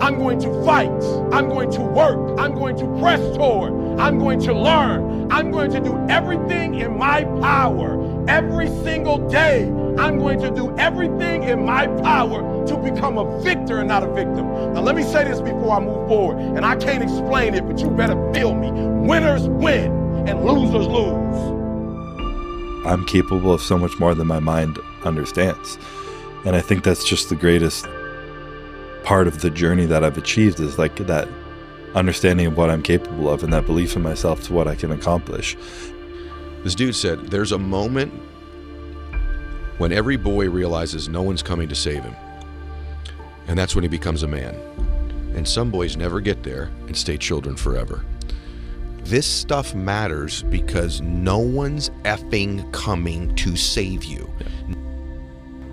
I'm going to fight. I'm going to work. I'm going to press toward. I'm going to learn. I'm going to do everything in my power every single day. I'm going to do everything in my power to become a victor and not a victim. Now let me say this before I move forward, and I can't explain it, but you better feel me. Winners win and losers lose. I'm capable of so much more than my mind understands. And I think that's just the greatest part of the journey that I've achieved, is like that understanding of what I'm capable of and that belief in myself to what I can accomplish. This dude said there's a moment when every boy realizes no one's coming to save him. And that's when he becomes a man. And some boys never get there and stay children forever. This stuff matters because no one's effing coming to save you.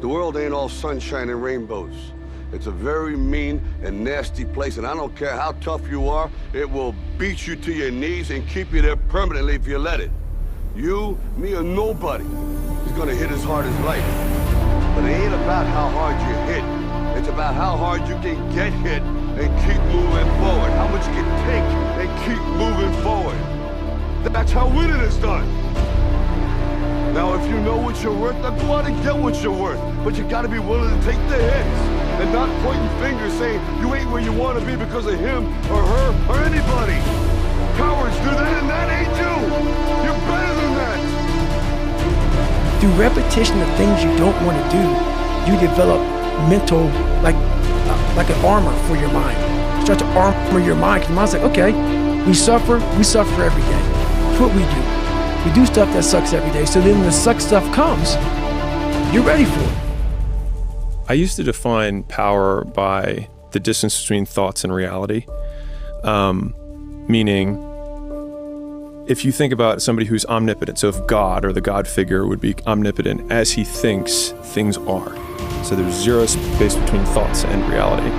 The world ain't all sunshine and rainbows. It's a very mean and nasty place, and I don't care how tough you are, it will beat you to your knees and keep you there permanently if you let it. You, me, or nobody is gonna hit as hard as life. But it ain't about how hard you hit. It's about how hard you can get hit and keep moving forward. How much you can take and keep moving forward. That's how winning is done. Now, if you know what you're worth, then go out and get what you're worth. But you gotta be willing to take the hits and not pointing fingers saying you ain't where you wanna be because of him or her or anybody. Cowards do that and that ain't you. You're better than that. Through repetition of things you don't want to do, you develop mental, like an armor for your mind. You start to armor your mind, because your mind's like, okay, we suffer every day. That's what we do. We do stuff that sucks every day, so then when the suck stuff comes, you're ready for it. I used to define power by the distance between thoughts and reality. Meaning, if you think about somebody who's omnipotent, so if God or the God figure would be omnipotent, as he thinks, things are. So there's zero space between thoughts and reality.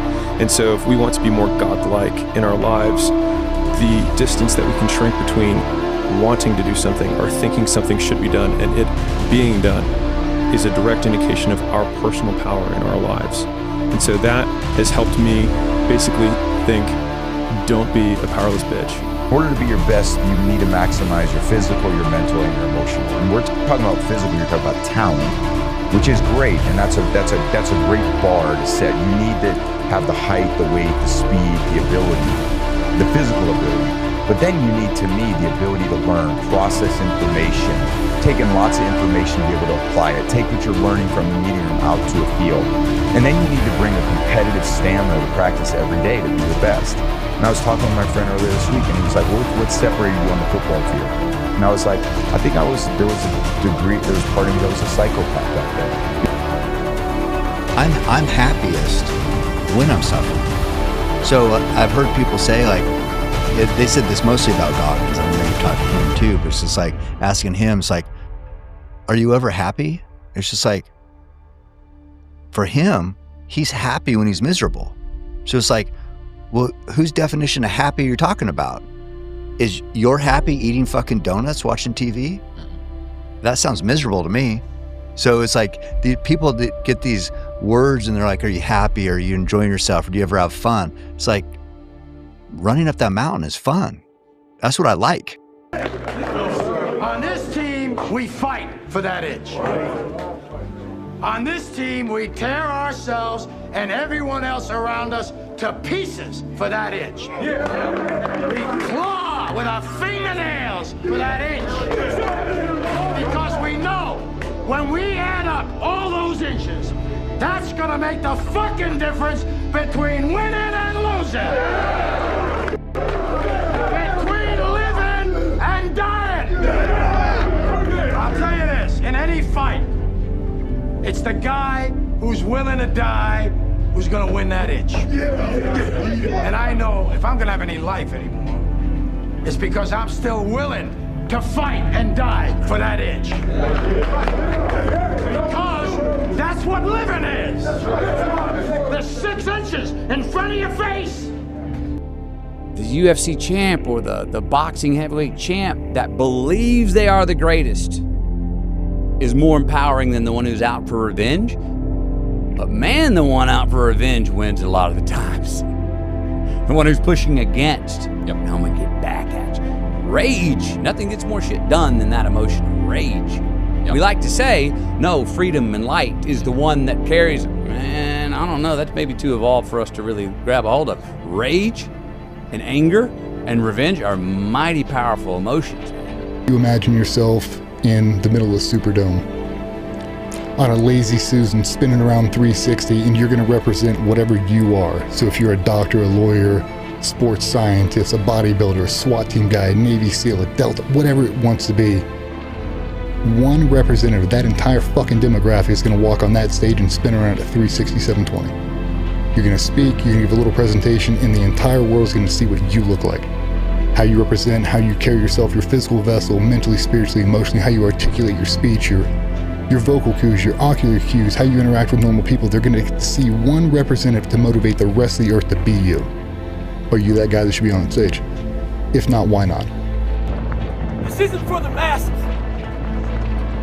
And so if we want to be more God-like in our lives, the distance that we can shrink between wanting to do something or thinking something should be done and it being done is a direct indication of our personal power in our lives. And so that has helped me basically think, don't be a powerless bitch. In order to be your best, you need to maximize your physical, your mental, and your emotional. And we're talking about physical, you're talking about talent, which is great, and that's a great bar to set. You need to have the height, the weight, the speed, the ability, the physical ability. But then you need, to me, the ability to learn, process information, taking lots of information to be able to apply it, take what you're learning from the medium out to a field. And then you need to bring a competitive stamina to practice every day to be the best. And I was talking with my friend earlier this week, and he was like, well, what separated you on the football field? And I was like, I think there was part of me that was a psychopath back then. I'm happiest when I'm suffering. So I've heard people say, like, they said this mostly about Goggins. I know you've talked to him too, but it's just like asking him, it's like, are you ever happy? It's just like, for him, he's happy when he's miserable. So it's like, well, whose definition of happy you're talking about? Is you're happy eating fucking donuts, watching TV? That sounds miserable to me. So it's like the people that get these words and they're like, are you happy? Are you enjoying yourself? Or do you ever have fun? It's like, running up that mountain is fun. That's what I like. On this team, we fight for that itch. On this team, we tear ourselves and everyone else around us to pieces for that itch. We claw with our fingernails for that itch. Because we know when we add up all those inches, that's gonna make the fucking difference between winning and losing. Between living and dying. I'll tell you this, in any fight, it's the guy who's willing to die who's gonna win that itch. And I know if I'm gonna have any life anymore, it's because I'm still willing to fight and die for that itch. Because that's what living is. The 6 inches in front of your face. The UFC champ or the boxing heavyweight champ that believes they are the greatest is more empowering than the one who's out for revenge. But man, the one out for revenge wins a lot of the times. the one who's pushing against. Yep. And I'm gonna get back at you. Rage. Nothing gets more shit done than that emotion. Rage. Yep. We like to say, no, freedom and light is the one that carries. Man, I don't know. That's maybe too evolved for us to really grab a hold of. Rage and anger and revenge are mighty powerful emotions. You imagine yourself in the middle of Superdome on a lazy Susan spinning around 360, and you're going to represent whatever you are. So if you're a doctor, a lawyer, sports scientist, a bodybuilder, a SWAT team guy, a Navy SEAL, a Delta, whatever it wants to be, one representative of that entire fucking demographic is going to walk on that stage and spin around at 360, 720. You're going to speak, you're going to give a little presentation, and the entire world's going to see what you look like. How you represent, how you carry yourself, your physical vessel, mentally, spiritually, emotionally, how you articulate your speech, your vocal cues, your ocular cues, how you interact with normal people. They're going to see one representative to motivate the rest of the earth to be you. Are you that guy that should be on the stage? If not, why not? This isn't for the masses.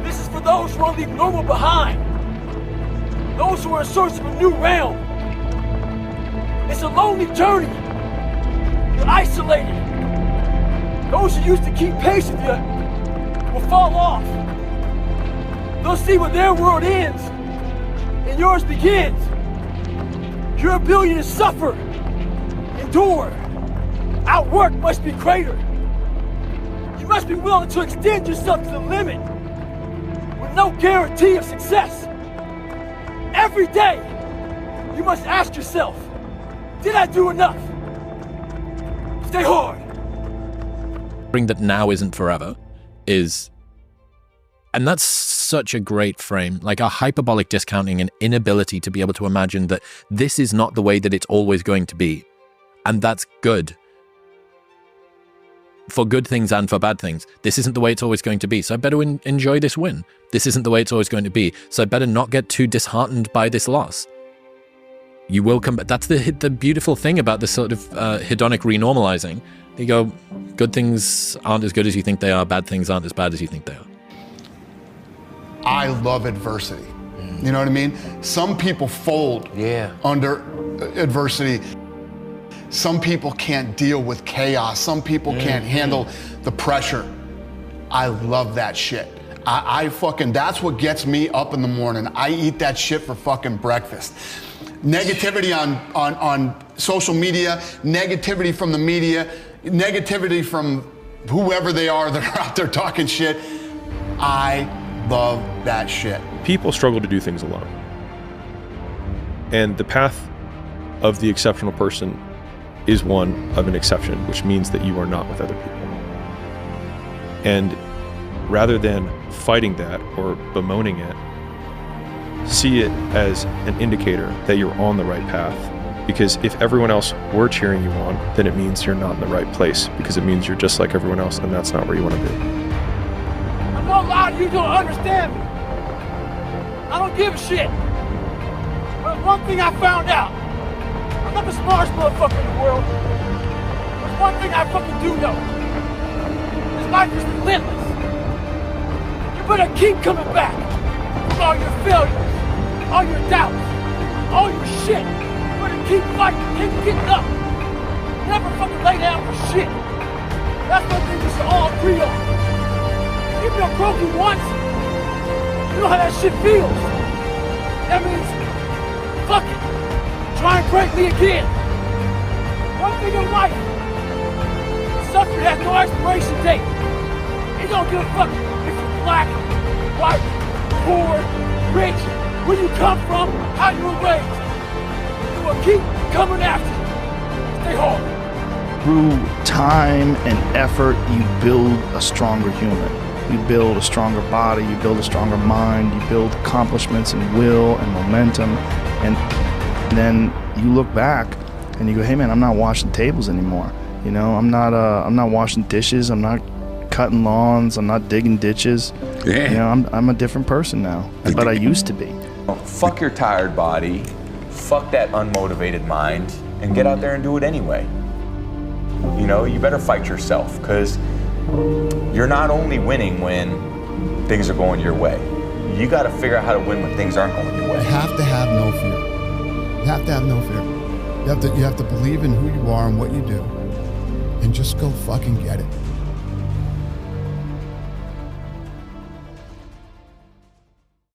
This is for those who want to leave normal behind. Those who are in search of a new realm. It's a lonely journey. You're isolated. Those who used to keep pace with you will fall off. They'll see where their world ends and yours begins. Your ability to suffer, endure, outwork must be greater. You must be willing to extend yourself to the limit with no guarantee of success. Every day, you must ask yourself, did I do enough? Stay hard. That now isn't forever is, and that's such a great frame, like a hyperbolic discounting and inability to be able to imagine that this is not the way that it's always going to be. And that's good. For good things and for bad things. This isn't the way it's always going to be, so I better enjoy this win. This isn't the way it's always going to be, so I better not get too disheartened by this loss. You will come back. That's the beautiful thing about this sort of hedonic renormalizing. You go, good things aren't as good as you think they are, bad things aren't as bad as you think they are. I love adversity. You know what I mean? Some people fold under adversity. Some people can't deal with chaos. Some people can't handle the pressure. I love that shit. I fucking, that's what gets me up in the morning. I eat that shit for fucking breakfast. Negativity on social media, negativity from the media, negativity from whoever they are that are out there talking shit. I love that shit. People struggle to do things alone. And the path of the exceptional person is one of an exception, which means that you are not with other people. And rather than fighting that or bemoaning it, see it as an indicator that you're on the right path. Because if everyone else were cheering you on, then it means you're not in the right place, because it means you're just like everyone else, and that's not where you want to be. I know a lot of you don't understand me. I don't give a shit. But one thing I found out, I'm not the smartest motherfucker in the world. There's one thing I fucking do know. This life is relentless. You better keep coming back with all your failures, all your doubts, all your shit. Keep fighting, keep getting up. Never fucking lay down for shit. That's one thing we should all agree on. If you're broken once, you know how that shit feels. That means, fuck it. Try and break me again. One thing in life, suffering has no expiration date. You don't give a fuck if you're black, white, poor, rich, where you come from, how you were raised. Will keep coming after you. Stay hard. Through time and effort, you build a stronger human. You build a stronger body, you build a stronger mind, you build accomplishments and will and momentum. And then you look back and you go, hey man, I'm not washing tables anymore. You know, I'm not washing dishes, I'm not cutting lawns, I'm not digging ditches. Yeah. You know, I'm a different person now, but I used to be. Fuck your tired body. Fuck that unmotivated mind and get out there and do it anyway. You know, you better fight yourself, because you're not only winning when things are going your way. You got to figure out how to win when things aren't going your way. You have to have no fear. You have to have no fear. You have to believe in who you are and what you do, and just go fucking get it.